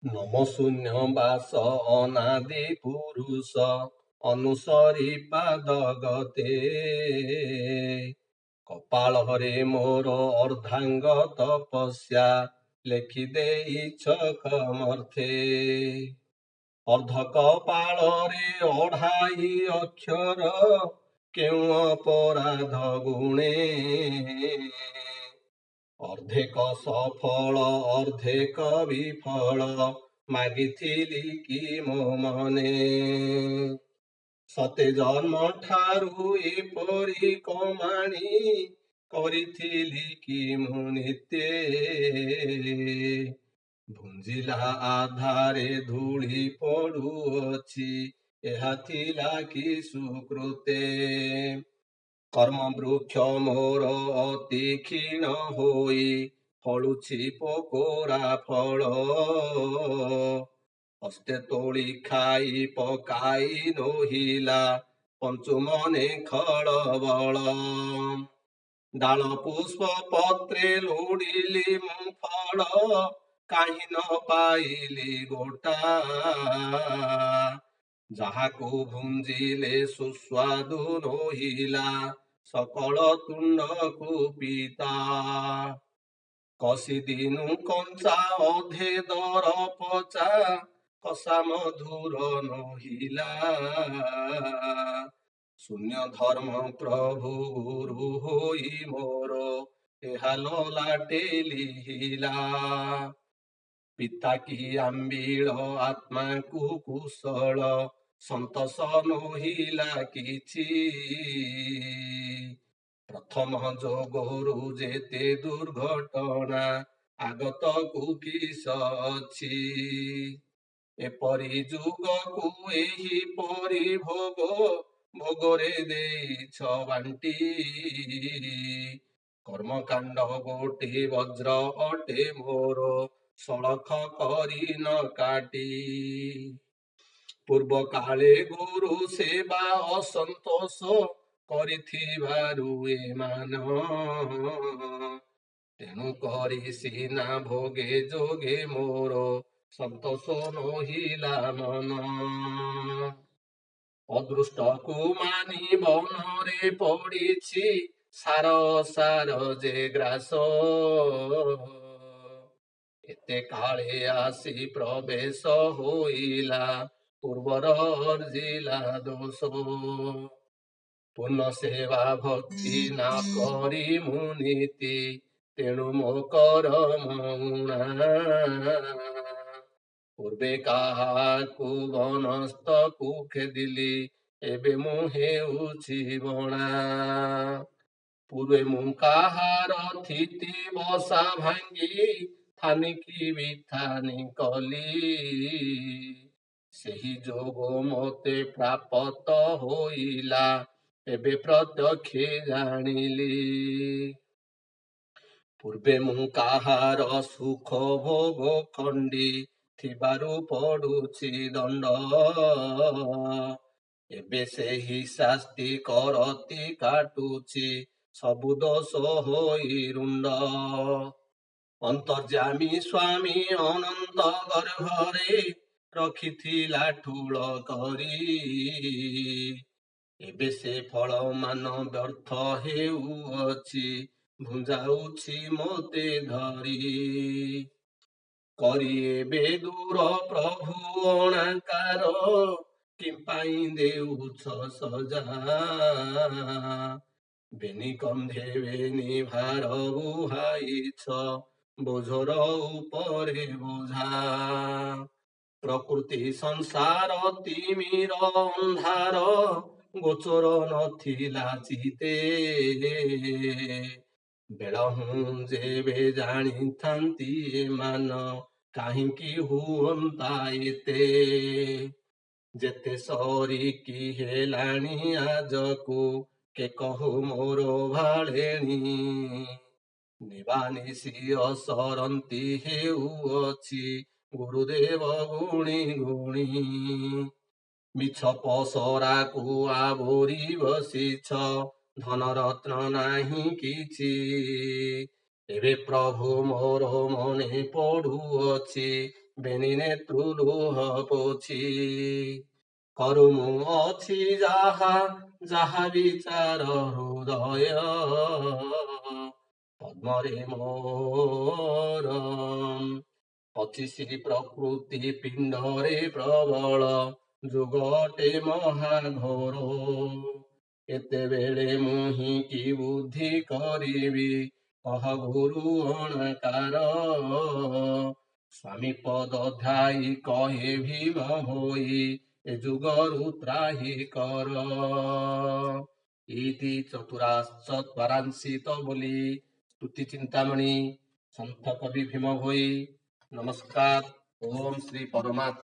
নম শূন্য বাস অনাদি পুরুষ অনুসরি পাদ গতে କପାଳରେ ମୋର ଅର୍ଦ୍ଧାଙ୍ଗ ତପସ୍ୟା ଲେଖି ଦେଇଛ କମର୍ଥେ ଅର୍ଦ୍ଧ କପାଳରେ ଅଢ଼ାଇ ଅକ୍ଷର କେଉଁ ଅପରାଧ ଗୁଣେ ଅର୍ଦ୍ଧେକ ସଫଳ ଅର୍ଦ୍ଧେକ ବିଫଳ ମାଗିଥିଲି କି ମୋ ମନେ ସତେ ଜନ୍ମ ଠାରୁ ଏପରି କମାଣି କରିଥିଲି କି ମୁଁ ନିତ୍ୟେ ଭୁଞ୍ଜିଲା ଆଧାରେ ଧୂଳି ପଡୁଅଛି ଏହା ଥିଲା କି ସୁକୃତେ କର୍ମ ବୃକ୍ଷ ମୋର ଅତି କ୍ଷୀଣ ହୋଇ ଫଳୁଛି ପୋକରା ଫଳ ହସ୍ତେ ତୋଳି ଖାଇ ପକାଇ ନୋହିଲା ପଞ୍ଚୁମନେ ଖଳବଳ ଡାଳ ପୁଷ୍ପ ପତ୍ରେ ଲୋଡ଼ିଲି ମୁଁ ଫଳ କାହିଁ ନ ପାଇଲି ଗୋଟା ଯାହାକୁ ଭୁଞ୍ଜିଲେ ସୁସ୍ୱାଦୁ ନୋହିଲା ସକଳ ତୁଣ୍ଡକୁ ପିତା କଷି ଦିନୁ କଞ୍ଚା ଅଧେ ଦର ପଚା କଷା ମଧୁର ନୋହିଲା ଶୂନ୍ୟ ଧର୍ମ ପ୍ରଭୁ ଗୁରୁ ହୋଇ ମୋର ଏହା ଲଲାଟେ ଲିହିଲା ପିତା କି ଆମ୍ବିଳ ଆତ୍ମାକୁ କୁଶଳ ସନ୍ତୋଷ ନୋହିଲା କିଛି ପ୍ରଥମ ଯୋଗରୁ ଯେତେ ଦୁର୍ଘଟଣା ଆଗତକୁ କିସ ଅଛି ଏପରି ଯୁଗକୁ ଏହିପରି ଭୋଗ ଭୋଗରେ ଦେଇଛ ବାଣ୍ଟି କର୍ମକାଣ୍ଡ ଗୋଟି ବଜ୍ର ଅଟେ ମୋର ସଳଖ କରି ନ କାଟି ପୂର୍ବ କାଳେ ଗୁରୁ ସେବା ଅସନ୍ତୋଷ କରିଥିବାରୁ ଏମାନ ତେଣୁ କରି ସିନା ଭୋଗେ ଯୋଗେ ମୋର ସନ୍ତୋଷ ନୋହିଲା ମନ ଅଦୃଷ୍ଟକୁ ମାନି ବନରେ ପଡ଼ିଛି ସାର ସାର ଯେ ଗ୍ରାସ ଏତେ କାଳେ ଆସି ପ୍ରବେଶ ହୋଇଲା ପୂର୍ବର ଅର୍ଜିଲା ଦୋଷ ପୂର୍ଣ୍ଣ ସେବା ଭକ୍ତି ନା କରି ମୁଁ ନୀତି ତେଣୁ ମୋ କରମଣା ପୂର୍ବେ କାହାକୁ ବନସ୍ତକୁ ଖେଦିଲି ଏବେ ମୁଁ ହେଉଛି ବଣା ପୂର୍ବେ ମୁଁ କାହାର ଥିତି ବସା ଭାଙ୍ଗି ଥାନିକି ବିଥାନି କଲି ସେହି ଯୋଗ ମୋତେ ପ୍ରାପ୍ତ ହୋଇଲା ଏବେ ପ୍ରତ୍ୟକ୍ଷେ ଜାଣିଲି ପୂର୍ବେ ମୁଁ କାହାର ସୁଖ ଭୋଗ ଖଣ୍ଡି ଥିବାରୁ ପଡୁଛି ଦଣ୍ଡ ଏବେ ସେହି ଶାସ୍ତି କରତି କାଟୁଛି ସବୁ ଦୋଷ ହୋଇ ରୁଣ୍ଡ ଅନ୍ତର୍ଯ୍ୟାମୀ ସ୍ୱାମୀ ଅନନ୍ତ ଗର୍ଭରେ ରଖିଥିଲା ଠୁଳ କରି ଏବେ ସେ ଫଳ ମାନ ବ୍ୟର୍ଥ ହେଉଅଛି ଭୁଞ୍ଜାଉଛି ମୋତେ ଧରି କରି ଏବେ ଦୂର ପ୍ରଭୁ ଅଣାକାର କି ପାଇଁ ଦେଉଛ ସଜା ବେନି କନ୍ଧେ ବେନି ଭାର ବୁହାଇଛ ବୋଝର ଉପରେ ବୋଝା ପ୍ରକୃତି ସଂସାର ତିମିର ଅନ୍ଧାର ଗୋଚର ନଥିଲା ଚିତେ ବେଳ ହୁଁ ଯେବେ ଜାଣିଥାନ୍ତି ଏମାନ କାହିଁକି ହୁଅନ୍ତା ଏତେ ଯେତେ ସରିକି ହେଲାଣି ଆଜକୁ କେ କହୁ ମୋର ଭାଳେଣି ନିବାନିଶି ଅସରନ୍ତି ହେଉଅଛି ଗୁରୁଦେବ ଗୁଣି ଗୁଣି ମିଛ ପସରାକୁ ଆବୋରି ବସିଛ ଧନରତ୍ନ ନାହିଁ କିଛି ଏବେ ପ୍ରଭୁ ମୋର ମନେ ପଡୁଅଛି ବେନି ନେତ୍ରୁ ଲୁହ ପୋଛି। କର୍ମ ଅଛି ଯାହା ଯାହା ବିଚାର ହୃଦୟ ପଦ୍ମରେ ମୋର। 25 ପ୍ରକୃତି ପିଣ୍ଡରେ ପ୍ରବଳ ଯୁଗଟେ ମହାଘୋର। କେତେବେଳେ ମୁହିଁ କି ବୁଦ୍ଧି କରିବି କହ ଗୁରୁ ଅଣକାର। ସ୍ୱାମୀ ପଦ ଧ୍ୟାଇ କହେ ଭୀମ ହୋଇ ଏ ଯୁଗରୁ ତ୍ରାହି କର। ଇତି ଚତୁରାଂଶିତ ବୋଲି ସ୍ତୁତି ଚିନ୍ତାମଣି ସନ୍ଥ କବି ଭୀମ ଭୋଇ। ନମସ୍କାର। ଓମ୍ ଶ୍ରୀ ପରମାତ୍ମା।